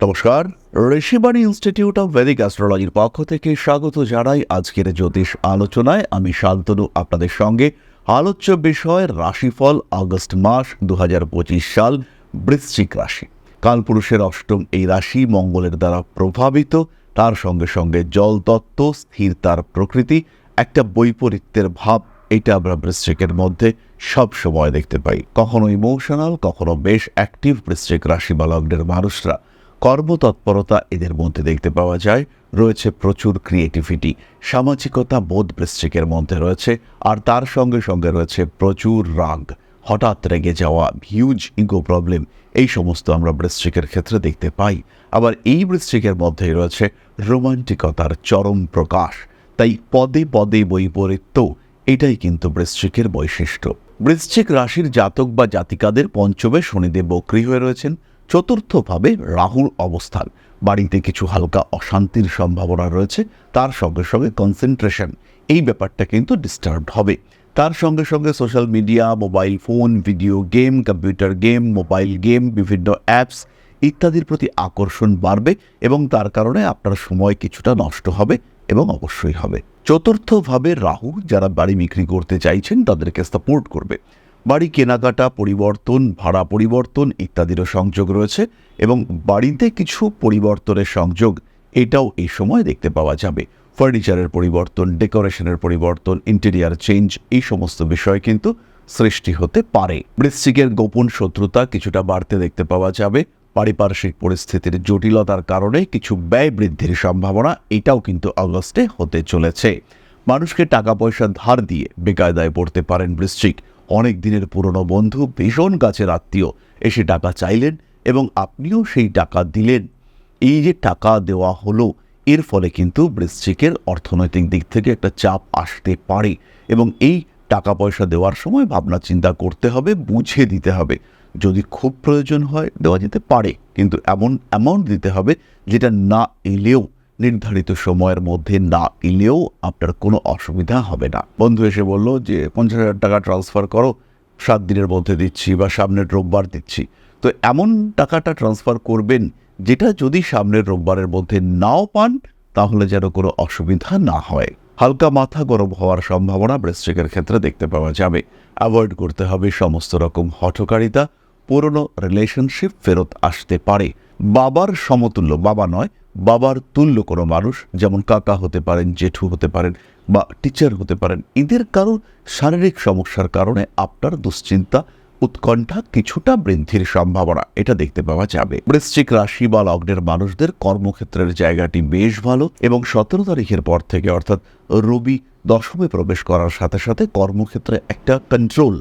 নমস্কার, Rishibani institute of Vedic অ্যাস্ট্রোলজির পক্ষ থেকে স্বাগত জানাই আজকের জ্যোতিষ আলোচনায়। আমি শান্তনু আপনাদের সঙ্গে। আলোচ্য বিষয় রাশিফল আগস্ট মাস 2025 সাল, বৃশ্চিক রাশি। কালপুরুষের অষ্টম এই রাশি মঙ্গলের দ্বারা প্রভাবিত। তার সঙ্গে সঙ্গে জল তত্ত্ব, স্থিরতার প্রকৃতি, একটা বৈপরীত্যের ভাব, এটা আমরা বৃশ্চিকের মধ্যে সব সময় দেখতে পাই। কখনো ইমোশনাল, কখনো বেশ অ্যাক্টিভ বৃশ্চিক রাশি বা লগ্নের মানুষরা। কর্মতৎপরতা এদের মধ্যে দেখতে পাওয়া যায়। রয়েছে প্রচুর ক্রিয়েটিভিটি, সামাজিকতা বোধ বৃশ্চিকের মধ্যে রয়েছে। আর তার সঙ্গে সঙ্গে রয়েছে প্রচুর রাগ, হঠাৎ রেগে যাওয়া, হিউজ ইগো প্রবলেম, এই সমস্ত আমরা বৃশ্চিকের ক্ষেত্রে দেখতে পাই। আবার এই বৃশ্চিকের মধ্যেই রয়েছে রোমান্টিকতার চরম প্রকাশ। তাই পদে পদে বৈপরীত্য, এটাই কিন্তু বৃশ্চিকের বৈশিষ্ট্য। বৃশ্চিক রাশির জাতক বা জাতিকাদের পঞ্চমে শনিদেব বক্রী হয়ে রয়েছেন। চতুর্থভাবে রাহুর অবস্থান, বাড়িতে কিছু হালকা অশান্তির সম্ভাবনা রয়েছে। তার সঙ্গে সঙ্গে কনসেন্ট্রেশন, এই ব্যাপারটা কিন্তু ডিস্টার্বড হবে। তার সঙ্গে সঙ্গে social media, mobile phone, video game, computer game, mobile game, বিভিন্ন অ্যাপস ইত্যাদির প্রতি আকর্ষণ বাড়বে এবং তার কারণে আপনার সময় কিছুটা নষ্ট হবে এবং অবশ্যই হবে। চতুর্থভাবে রাহু, যারা বাড়ি বিক্রি করতে চাইছেন তাদেরকে সাপোর্ট করবে। বাড়ি কেনাকাটা, পরিবর্তন, ভাড়া পরিবর্তন ইত্যাদিরও সংযোগ রয়েছে এবং বাড়িতে কিছু পরিবর্তনের সংযোগ এটাও এই সময় দেখতে পাওয়া যাবে। ফার্নিচারের পরিবর্তন, ডেকোরেশনের পরিবর্তন, ইন্টেরিয়ার চেঞ্জ, এই সমস্ত বিষয় কিন্তু সৃষ্টি হতে পারে। বৃশ্চিকের গোপন শত্রুতা কিছুটা বাড়তে দেখতে পাওয়া যাবে। পারিপার্শ্বিক পরিস্থিতির জটিলতার কারণে কিছু ব্যয় বৃদ্ধির সম্ভাবনা এটাও কিন্তু আগস্টে হতে চলেছে। মানুষকে টাকা পয়সা ধার দিয়ে বেকায়দায় পড়তে পারেন বৃশ্চিক। অনেক দিনের পুরনো বন্ধু, ভীষণ কাছের আত্মীয় এসে টাকা চাইলেন এবং আপনিও সেই টাকা দিলেন। এই যে টাকা দেওয়া হলো, এর ফলে কিন্তু বৃশ্চিকের অর্থনৈতিক দিক থেকে একটা চাপ আসতে পারে এবং এই টাকা পয়সা দেওয়ার সময় ভাবনা চিন্তা করতে হবে, বুঝে দিতে হবে। যদি খুব প্রয়োজন হয় দেওয়া যেতে পারে, কিন্তু এমন অ্যামাউন্ট দিতে হবে যেটা না এলেও, নির্ধারিত সময়ের মধ্যে না এলেও আপনার কোনো অসুবিধা হবে না। বন্ধু এসে বলল যে 50,000 টাকা ট্রান্সফার করো, 7 দিনের মধ্যে দিচ্ছি বা সামনের রোববার দিচ্ছি। তো এমন টাকাটা ট্রান্সফার করবেন যেটা যদি সামনের রোববারের মধ্যে নাও পান, তাহলে যেন কোনো অসুবিধা না হয়। হালকা মাথা গরম হওয়ার সম্ভাবনা বৃশ্চিকের ক্ষেত্রে দেখতে পাওয়া যাবে। অ্যাভয়েড করতে হবে সমস্ত রকম হঠকারিতা। পুরনো রিলেশনশিপ ফেরত আসতে পারে। বাবার সমতুল্য, বাবা নয়, বাবার তুল্য কোনো মানুষ, যেমন কাকা হতে পারেন, জেঠু হতে পারেন বা টিচার হতে পারেন, এদের কারো শারীরিক সমস্যার কারণে আপনার দুশ্চিন্তা, উৎকণ্ঠা কিছুটা বৃদ্ধির সম্ভাবনা এটা দেখতে পাওয়া যাবে। বৃশ্চিক রাশি বা লগ্নের মানুষদের কর্মক্ষেত্রের জায়গাটি বেশ ভালো এবং 17 তারিখের পর থেকে, অর্থাৎ রবি দশমে প্রবেশ করার সাথে সাথে কর্মক্ষেত্রে একটা কন্ট্রোল,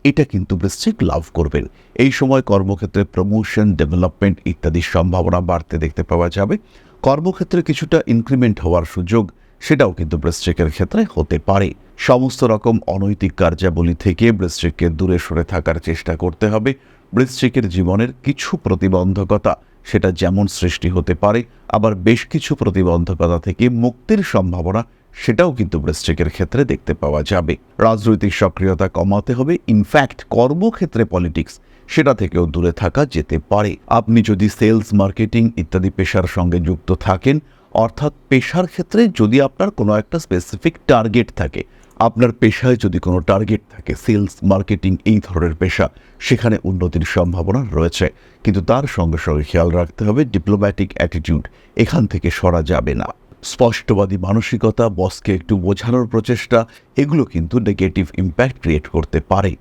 এটা কিন্তু বৃশ্চিক লাভ করবেন। এই সময় কর্মক্ষেত্রে প্রমোশন, ডেভেলপমেন্ট ইত্যাদির সম্ভাবনা বাড়তে দেখতে পাওয়া যাবে। কর্মক্ষেত্রে কিছুটা ইনক্রিমেন্ট হওয়ার সুযোগ, সেটাও কিন্তু বৃশ্চিকের ক্ষেত্রে হতে পারে। সমস্ত রকম অনৈতিক কার্যাবলী থেকে বৃশ্চিককে দূরে সরে থাকার চেষ্টা করতে হবে। বৃশ্চিকের জীবনের কিছু প্রতিবন্ধকতা, সেটা যেমন সৃষ্টি হতে পারে, আবার বেশ কিছু প্রতিবন্ধকতা থেকে মুক্তির সম্ভাবনা, সেটাও কিন্তু বৃশ্চিকের ক্ষেত্রে দেখতে পাওয়া যাবে। রাজনৈতিক সক্রিয়তা কমাতে হবে। ইনফ্যাক্ট কর্মক্ষেত্রে পলিটিক্স, সেটা থেকেও দূরে থাকা যেতে পারে। আপনি যদি সেলস, মার্কেটিং ইত্যাদি পেশার সঙ্গে যুক্ত থাকেন, অর্থাৎ পেশার ক্ষেত্রে যদি আপনার কোনো একটা স্পেসিফিক টার্গেট থাকে, আপনার পেশায় যদি কোনো টার্গেট থাকে, সেলস, মার্কেটিং এই ধরনের পেশা, সেখানে উন্নতির সম্ভাবনা রয়েছে। কিন্তু তার সঙ্গে সঙ্গে খেয়াল রাখতে হবে ডিপ্লোম্যাটিক অ্যাটিটিউড, এখান থেকে সরা যাবে না। স্পষ্টবাদী মানসিকতা, বসকে একটু বোঝানোর প্রচেষ্টা, এগুলো কিন্তু নেগেটিভ ইম্প্যাক্ট ক্রিয়েট করতে পারে।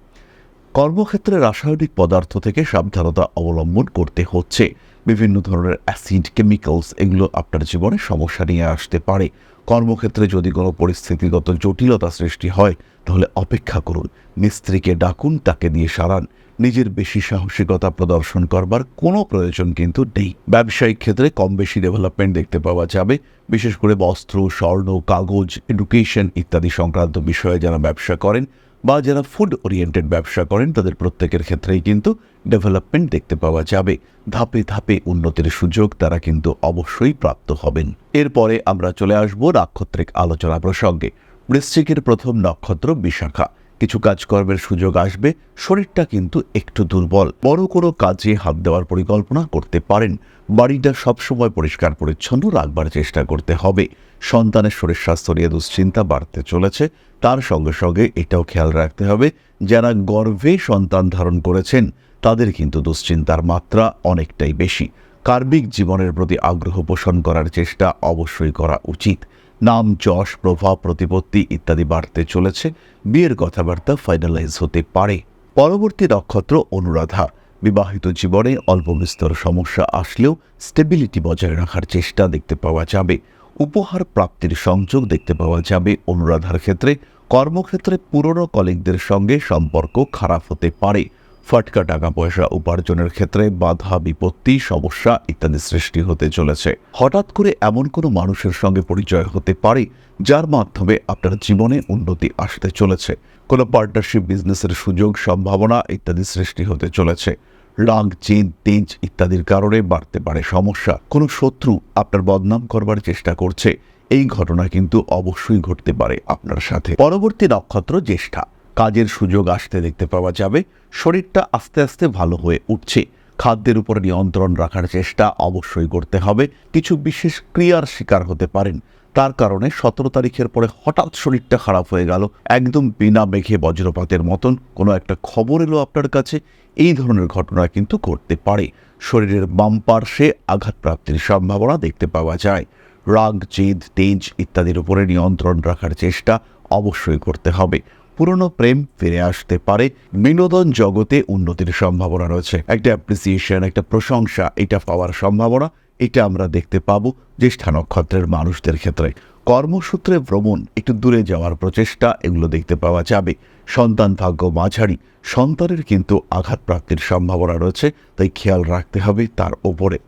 কর্মক্ষেত্রে রাসায়নিক পদার্থ থেকে সাবধানতা অবলম্বন করতে হচ্ছে। বিভিন্ন ধরনের অ্যাসিড, কেমিক্যালস, এগুলো আপনার জীবনে সমস্যা নিয়ে আসতে পারে। কর্মক্ষেত্রে যদি কোনো পরিস্থিতিগত জটিলতা সৃষ্টি হয়, তাহলে অপেক্ষা করুন, মিস্ত্রিকে ডাকুন, তাকে দিয়ে সারান। নিজের বেশি সাহসিকতা প্রদর্শন করবার কোনো প্রয়োজন কিন্তু নেই। ব্যবসায়িক ক্ষেত্রে কম বেশি ডেভেলপমেন্ট দেখতে পাওয়া যাবে। বিশেষ করে বস্ত্র, স্বর্ণ, কাগজ, এডুকেশন ইত্যাদি সংক্রান্ত বিষয়ে যারা ব্যবসা করেন বা যারা ফুড ওরিয়েন্টেড ব্যবসা করেন, তাদের প্রত্যেকের ক্ষেত্রেই কিন্তু ডেভেলপমেন্ট দেখতে পাওয়া যাবে। ধাপে ধাপে উন্নতির সুযোগ তারা কিন্তু অবশ্যই প্রাপ্ত হবেন। এরপরে আমরা চলে আসব নাক্ষত্রিক আলোচনা প্রসঙ্গে। বৃশ্চিকের প্রথম নক্ষত্র বিশাখা। কিছু কাজকর্মের সুযোগ আসবে, শরীরটা কিন্তু একটু দুর্বল। বড় কোনো কাজে হাত দেওয়ার পরিকল্পনা করতে পারেন। বাড়িটা সবসময় পরিষ্কার পরিচ্ছন্ন রাখবার চেষ্টা করতে হবে। সন্তানের শরীর স্বাস্থ্য নিয়ে দুশ্চিন্তা বাড়তে চলেছে। তার সঙ্গে সঙ্গে এটাও খেয়াল রাখতে হবে, যারা গর্ভে সন্তান ধারণ করেছেন তাদের কিন্তু দুশ্চিন্তার মাত্রা অনেকটাই বেশি। কার্মিক জীবনের প্রতি আগ্রহ পোষণ করার চেষ্টা অবশ্যই করা উচিত। নাম, যশ, প্রভাব, প্রতিপত্তি ইত্যাদি বাড়তে চলেছে। বিয়ের কথাবার্তা ফাইনালাইজ হতে পারে। পরবর্তী নক্ষত্র অনুরাধা। বিবাহিত জীবনে অল্প বিস্তর সমস্যা আসলেও স্টেবিলিটি বজায় রাখার চেষ্টা দেখতে পাওয়া যাবে। উপহার প্রাপ্তির সংযোগ দেখতে পাওয়া যাবে অনুরাধার ক্ষেত্রে। কর্মক্ষেত্রে পুরনো কলিগদের সঙ্গে সম্পর্ক খারাপ হতে পারে। ফাটকা টাকা পয়সা উপার্জনের ক্ষেত্রে বাধা, বিপত্তি, সমস্যা ইত্যাদি সৃষ্টি হতে চলেছে। হঠাৎ করে এমন কোনো মানুষের সঙ্গে পরিচয় হতে পারে যার মাধ্যমে আপনার জীবনে উন্নতি আসতে চলেছে। কোনো পার্টনারশিপ, বিজনেসের সুযোগ, সম্ভাবনা ইত্যাদি সৃষ্টি হতে চলেছে। রাগ, জেদ, তেজ ইত্যাদির কারণে বাড়তে পারে সমস্যা। কোনো শত্রু আপনার বদনাম করবার চেষ্টা করছে, এই ঘটনা কিন্তু অবশ্যই ঘটতে পারে আপনার সাথে। পরবর্তী নক্ষত্র জ্যেষ্ঠা। কাজের সুযোগ আসতে দেখতে পাওয়া যাবে। শরীরটা আস্তে আস্তে ভালো হয়ে উঠছে। খাদ্যের উপর নিয়ন্ত্রণ রাখার চেষ্টা অবশ্যই করতে হবে। কিছু বিশেষ ক্রিয়ার শিকার হতে পারেন, তার কারণে 17 তারিখের পরে হঠাৎ শরীরটা খারাপ হয়ে গেল, একদম বিনা মেঘে বজ্রপাতের মতন কোনো একটা খবর এলো আপনার কাছে, এই ধরনের ঘটনা কিন্তু ঘটতে পারে। শরীরের বাম পার্শ্বে আঘাতপ্রাপ্তির সম্ভাবনা দেখতে পাওয়া যায়। রাগ, জেদ, তেজ ইত্যাদির উপরে নিয়ন্ত্রণ রাখার চেষ্টা অবশ্যই করতে হবে। পুরনো প্রেম ফিরে আসতে পারে। বিনোদন জগতে উন্নতির সম্ভাবনা রয়েছে। একটা অ্যাপ্রিসিয়েশন, একটা প্রশংসা এটা পাওয়ার সম্ভাবনা, এটা আমরা দেখতে পাবো জ্যেষ্ঠা নক্ষত্রের মানুষদের ক্ষেত্রে। কর্মসূত্রে ভ্রমণ, একটু দূরে যাওয়ার প্রচেষ্টা এগুলো দেখতে পাওয়া যাবে। সন্তান ভাগ্য মাঝারি, সন্তানের কিন্তু আঘাতপ্রাপ্তির সম্ভাবনা রয়েছে, তাই খেয়াল রাখতে হবে তার ওপরে।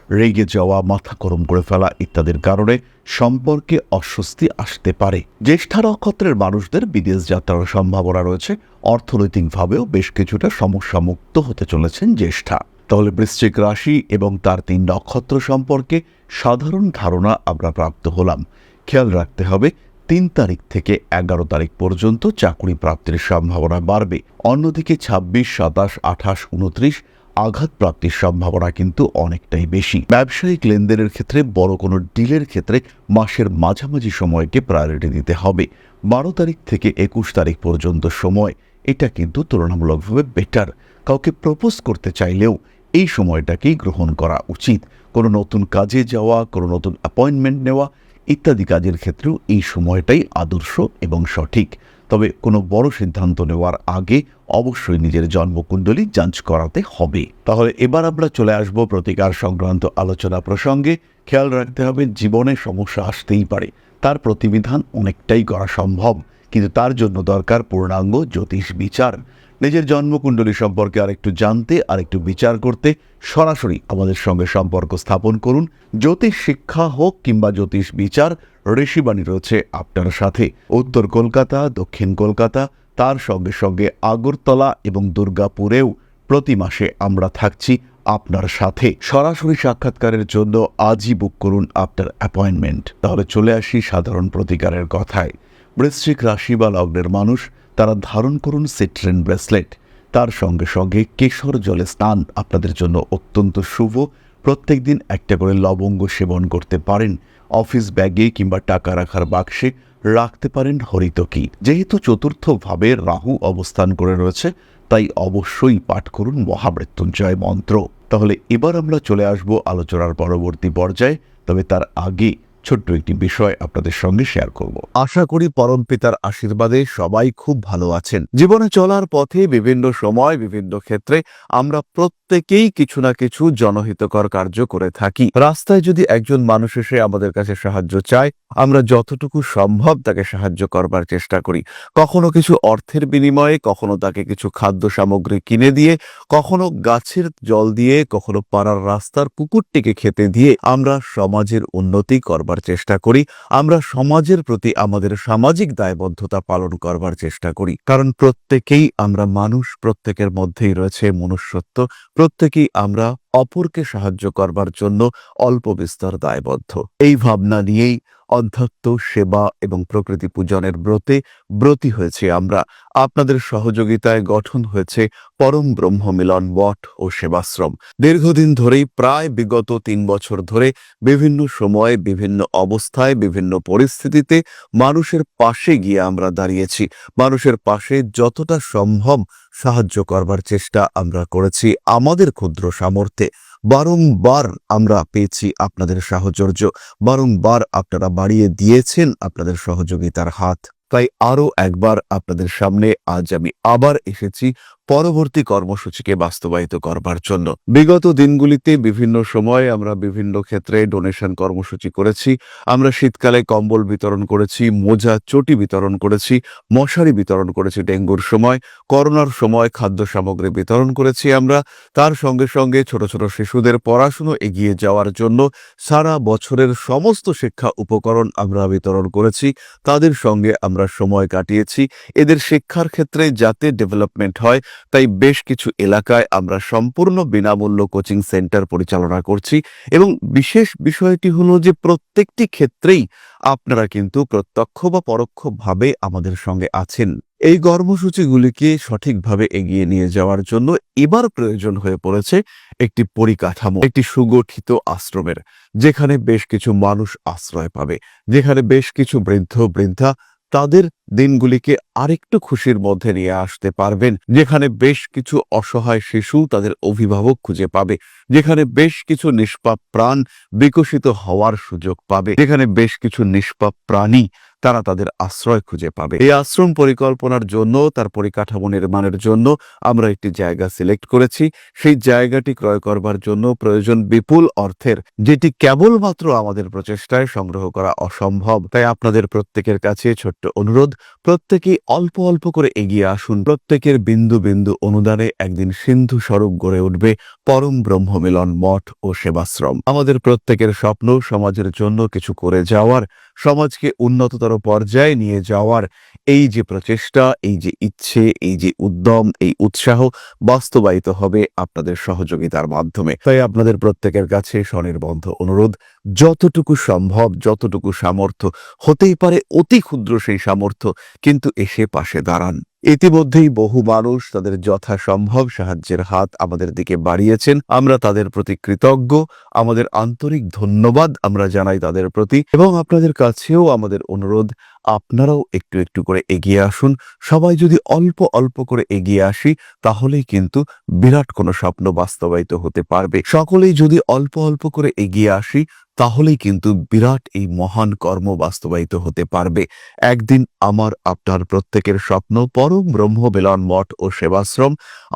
রেগে যাওয়া, মাথা গরম করে ফেলা ইত্যাদির কারণে সম্পর্কে অস্বস্তি আসতে পারে। জ্যেষ্ঠা নক্ষত্রের মানুষদের বিদেশ যাত্রার সম্ভাবনা রয়েছে। অর্থনৈতিকভাবেও বেশ কিছুটা সমস্যা মুক্ত হতে চলেছেন জ্যেষ্ঠা। তাহলে বৃশ্চিক রাশি এবং তার 3 নক্ষত্র সম্পর্কে সাধারণ ধারণা আমরা প্রাপ্ত হলাম। খেয়াল রাখতে হবে 3 তারিখ থেকে 11 তারিখ পর্যন্ত চাকরি প্রাপ্তির সম্ভাবনা বাড়বে। অন্যদিকে 26, 27, 28, 29 আঘাত প্রাপ্তির সম্ভাবনা কিন্তু অনেকটাই বেশি। ব্যবসায়িক লেনদেনের ক্ষেত্রে বড় কোনো ডিলের ক্ষেত্রে মাসের মাঝামাঝি সময়কে প্রায়োরিটি দিতে হবে। 12 তারিখ থেকে 21 তারিখ পর্যন্ত সময়, এটা কিন্তু তুলনামূলকভাবে বেটার। কাউকে প্রপোজ করতে চাইলেও এই সময়টাকেই গ্রহণ করা উচিত। কোনো নতুন কাজে যাওয়া, কোনো নতুন অ্যাপয়েন্টমেন্ট নেওয়া ইত্যাদি কাজের ক্ষেত্রেও এই সময়টাই আদর্শ এবং সঠিক। তবে কোনো বড় সিদ্ধান্ত নেওয়ার আগে অবশ্যই নিজের জন্মকুণ্ডলী যাঞ্চ করাতে হবে। তাহলে এবার আমরা চলে আসব প্রতিকার সংক্রান্ত আলোচনা প্রসঙ্গে। খেয়াল রাখতে হবে জীবনে সমস্যা আসতেই পারে, তার প্রতিবিধান অনেকটাই করা সম্ভব, কিন্তু তার জন্য দরকার পূর্ণাঙ্গ জ্যোতিষ বিচার। নিজের জন্মকুণ্ডলী সম্পর্কে আরেকটু জানতে, আরেকটু বিচার করতে সরাসরি আমাদের সঙ্গে সম্পর্ক স্থাপন করুন। জ্যোতিষ শিক্ষা হোক কিংবা জ্যোতিষ বিচার, ঋষিবাণী রয়েছে আপনার সাথে। উত্তর কলকাতা, দক্ষিণ কলকাতা, তার সঙ্গে সঙ্গে আগরতলা এবং দুর্গাপুরেও প্রতি মাসে আমরা থাকছি আপনার সাথে। সরাসরি সাক্ষাৎকারের জন্য আজই বুক করুন আপনার অ্যাপয়েন্টমেন্ট। তাহলে চলে আসি সাধারণ প্রতিকারের কথায়। বৃশ্চিক রাশি বা লগ্নের মানুষ, তারা ধারণ করুন সিট্রিন ব্রেসলেট। তার সঙ্গে সঙ্গে কেশর জলে স্নান আপনাদের জন্য অত্যন্ত শুভ। প্রত্যেক দিন একটা করে লবঙ্গ সেবন করতে পারেন। অফিস ব্যাগে কিংবা টাকা রাখার বাক্সে রাখতে পারেন হরিতকি। যেহেতু চতুর্থ ভাবে রাহু অবস্থান করে রয়েছে, তাই অবশ্যই পাঠ করুন মহামৃত্যুঞ্জয় মন্ত্র। তাহলে এবার আমরা চলে আসব আলোচনার পরবর্তী পর্যায়ে। তবে তার আগে ছোট্ট একটি বিষয় আপনাদের সঙ্গে শেয়ার করব। আশা করি পরম পিতার আশীর্বাদে সবাই খুব ভালো আছেন। জীবনে চলার পথে বিভিন্ন সময়, বিভিন্ন ক্ষেত্রে আমরা প্রত্যেকেই কিছু না কিছু জনহিতকর কার্য করে থাকি। রাস্তায় যদি একজন মানুষ এসে আমাদের কাছে সাহায্য চায়, আমরা যতটুকু সম্ভব তাকে সাহায্য করবার চেষ্টা করি। কখনো কিছু অর্থের বিনিময়ে, কখনো তাকে কিছু খাদ্য সামগ্রী কিনে দিয়ে, কখনো গাছের জল দিয়ে, কখনো পাড়ার রাস্তার কুকুরটিকে খেতে দিয়ে আমরা সমাজের উন্নতি করবার চেষ্টা করি। আমরা সমাজের প্রতি আমাদের সামাজিক দায়বদ্ধতা পালন করবার চেষ্টা করি। কারণ প্রত্যেকেই আমরা মানুষ, প্রত্যেকের মধ্যেই রয়েছে মনুষ্যত্ব, প্রত্যেকেই আমরা অপরকে সাহায্য করবার জন্য অল্প বিস্তর দায়বদ্ধ। এই ভাবনা নিয়েই অধ্যাত্ম, সেবা এবং প্রকৃতি পূজনের ব্রতী হয়েছি আমরা। আপনাদের সহযোগিতায় গঠন হয়েছে পরম ব্রহ্ম মিলন মঠ ও সেবাশ্রম। দীর্ঘদিন ধরেই, প্রায় বিগত 3 বছর ধরে বিভিন্ন সময়ে, বিভিন্ন অবস্থায়, বিভিন্ন পরিস্থিতিতে মানুষের পাশে গিয়ে আমরা দাঁড়িয়েছি। মানুষের পাশে যতটা সম্ভব সাহায্য করবার চেষ্টা আমরা করেছি আমাদের ক্ষুদ্র সামর্থ্যে। বারংবার আমরা পেয়েছি আপনাদের সাহচর্য, বারংবার আপনারা বাড়িয়ে দিয়েছেন আপনাদের সহযোগিতার হাত। তাই আরও একবার আপনাদের সামনে আজ আমি আবার এসেছি পরবর্তী কর্মসূচিকে বাস্তবায়িত করবার জন্য। বিগত দিনগুলিতে বিভিন্ন সময় আমরা বিভিন্ন ক্ষেত্রে ডোনেশন কর্মসূচি করেছি। আমরা শীতকালে কম্বল বিতরণ করেছি, মোজা, চটি বিতরণ করেছি, মশারি বিতরণ করেছি ডেঙ্গুর সময়, করোনার সময় খাদ্য সামগ্রী বিতরণ করেছি আমরা। তার সঙ্গে সঙ্গে ছোট ছোট শিশুদের পড়াশুনো এগিয়ে যাওয়ার জন্য সারা বছরের সমস্ত শিক্ষা উপকরণ আমরা বিতরণ করেছি। তাদের সঙ্গে আমরা সময় কাটিয়েছি। এদের শিক্ষার ক্ষেত্রে যাতে ডেভেলপমেন্ট হয়, তাই বেশ কিছু এলাকায় আমরা সম্পূর্ণ বিনামূল্য কোচিং সেন্টার পরিচালনা করছি। এবং বিশেষ বিষয়টি হলো যে প্রত্যেকটি ক্ষেত্রেই আপনারা কিন্তু প্রত্যক্ষ বা পরোক্ষভাবে আমাদের সঙ্গে আছেন। এই কর্মসূচিগুলিকে সঠিকভাবে এগিয়ে নিয়ে যাওয়ার জন্য এবার প্রয়োজন হয়ে পড়েছে একটি পরিকাঠামো, একটি সুগঠিত আশ্রমের, যেখানে বেশ কিছু মানুষ আশ্রয় পাবে, যেখানে বেশ কিছু বৃদ্ধ বৃদ্ধা তাদের দিনগুলিকে আরেকটু খুশির মধ্যে নিয়ে আসতে পারবেন, যেখানে বেশ কিছু অসহায় শিশু তাদের অভিভাবক খুঁজে পাবে, যেখানে বেশ কিছু নিষ্পাপ প্রাণ বিকশিত হওয়ার সুযোগ পাবে, যেখানে বেশ কিছু নিষ্পাপ প্রাণী তারা তাদের আশ্রয় খুঁজে পাবে। এই আশ্রম পরিকল্পনার জন্য, তার পরিকাঠামো নির্মাণের জন্য আমরা একটি জায়গা সিলেক্ট করেছি। সেই জায়গাটি ক্রয় করবার জন্য প্রয়োজন বিপুল অর্থের, যেটি কেবলমাত্র আমাদের প্রচেষ্টায় সংগ্রহ করা অসম্ভব। তাই আপনাদের প্রত্যেকের কাছে ছোট্ট অনুরোধ, প্রত্যেকেই অল্প অল্প করে এগিয়ে আসুন। প্রত্যেকের বিন্দু বিন্দু অনুদানে একদিন সিন্ধু স্বরূপ গড়ে উঠবে পরম ব্রহ্ম মিলন মঠ ও সেবাশ্রম। আমাদের প্রত্যেকের স্বপ্ন সমাজের জন্য কিছু করে যাওয়ার, সমাজকে উন্নততর পর্যায়ে নিয়ে যাওয়ার এই যে প্রচেষ্টা, এই যে ইচ্ছে, এই যে উদ্যম, এই উৎসাহ বাস্তবায়িত হবে আপনাদের সহযোগিতার মাধ্যমে। তাই আপনাদের প্রত্যেকের কাছে স্বনির্বন্ধ অনুরোধ, যতটুকু সম্ভব, যতটুকু সামর্থ্য, হতেই পারে অতি ক্ষুদ্র সেই সামর্থ্য, কিন্তু এসে পাশে দাঁড়ান। ইতিমধ্যেই বহু মানুষ তাদের যথাসম্ভব সাহায্যের হাত আমাদের দিকে বাড়িয়েছেন। আমরা তাদের প্রতি কৃতজ্ঞ। আমাদের আন্তরিক ধন্যবাদ আমরা জানাই তাদের প্রতি। এবং আপনাদের কাছেও আমাদের অনুরোধ, আপনারাও একটু একটু করে এগিয়ে আসুন। সবাই যদি অল্প অল্প করে এগিয়ে আসি, তাহলেই কিন্তু বিরাট কোনো স্বপ্ন বাস্তবায়িত হতে পারবে। সকলেই যদি অল্প অল্প করে এগিয়ে আসি, তাহলেই কিন্তু বিরাট এই মহান কর্ম বাস্তবায়িত হতে পারবে। একদিন আমার আপনার প্রত্যেকের স্বপ্ন পরম ব্রহ্ম মিলন মঠ ও সেবাশ্রম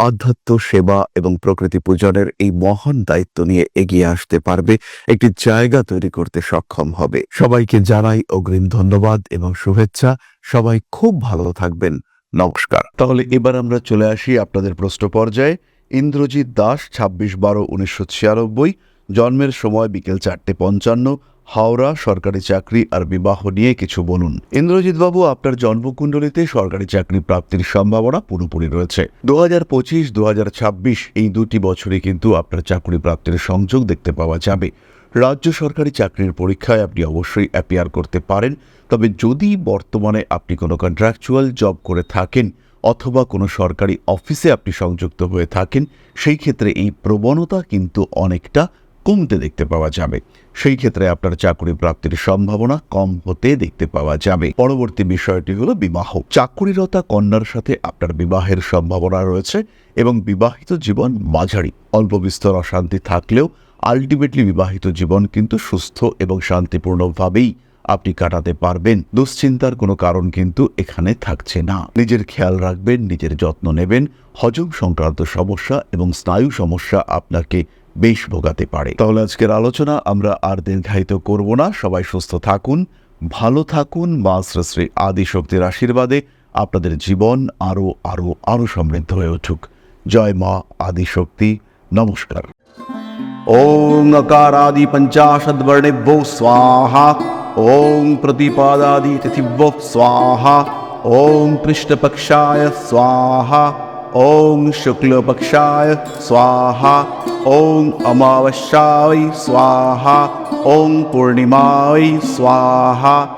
আধ্যাত্ম, সেবা এবং প্রকৃতি পূজনের এই মহান দায়িত্ব নিয়ে এগিয়ে আসতে পারবে, একটি জায়গা তৈরি করতে সক্ষম হবে। সবাইকে জানাই অগ্রিম ধন্যবাদ এবং শুভেচ্ছা। সবাই খুব ভালো থাকবেন। নমস্কার। তাহলে এবার আমরা চলে আসি আপনাদের প্রশ্ন পর্যায়ে। ইন্দ্রজিৎ দাস, 26/12/1996, জন্মের সময় বিকেল 4:55, হাওড়া, সরকারি চাকরি আর বিবাহ নিয়ে কিছু বলুন। ইন্দ্রজিৎ বাবু, আপনার জন্মকুণ্ডলিতে সরকারি চাকরি প্রাপ্তির সম্ভাবনা পুরোপুরি রয়েছে। 2025-2026 এই দুটি বছরই কিন্তু আপনার চাকরি প্রাপ্তির সংযোগ দেখতে পাওয়া যাবে। রাজ্য সরকারি চাকরির পরীক্ষায় আপনি অবশ্যই অ্যাপিয়ার করতে পারেন। তবে যদি বর্তমানে আপনি কোনো কন্ট্রাকচুয়াল জব করে থাকেন অথবা কোনো সরকারি অফিসে আপনি সংযুক্ত হয়ে থাকেন, সেই ক্ষেত্রে এই প্রবণতা কিন্তু অনেকটা কমতে দেখতে পাওয়া যাবে। সেই ক্ষেত্রে আপনার চাকরি প্রাপ্তির সম্ভাবনা কম হতে দেখতে পাওয়া যাবে। পরবর্তী বিষয়টি হলো বিবাহ। চাকরিরতা কন্যার সাথে আপনার বিবাহের সম্ভাবনা রয়েছে এবং বিবাহিত জীবন মাঝারি। অল্প বিস্তর অশান্তি থাকলেও আলটিমেটলি বিবাহিত জীবন কিন্তু সুস্থ এবং শান্তিপূর্ণভাবেই আপনি কাটাতে পারবেন। দুশ্চিন্তার কোনো কারণ কিন্তু এখানে থাকছে না। নিজের খেয়াল রাখবেন, নিজের যত্ন নেবেন। হজম সংক্রান্ত সমস্যা এবং স্নায়ু সমস্যা আপনাকে বেশ ভোগাতে পারে। তাহলে আজকের আলোচনা আমরা আর দীর্ঘায়িত করব না। সবাই সুস্থ থাকুন, ভালো থাকুন। মা শ্রী শ্রী আদিশক্তির আশীর্বাদে আপনাদের জীবন আরো আরো আরো সমৃদ্ধ হয়ে উঠুক। জয় মা আদিশক্তি। নমস্কার। ओम अकारादि पंचाशद्वर्णेभ्यो स्वाहा। ओम प्रतिपादादि तिथिभ्यो स्वाहा। ओम कृष्णपक्षाय स्वाहा। ওং শুক্লপক্ষায় স্বাহা, ওং অমাবস্যায় স্বাহা, ওং পূর্ণিমায় স্বাহা।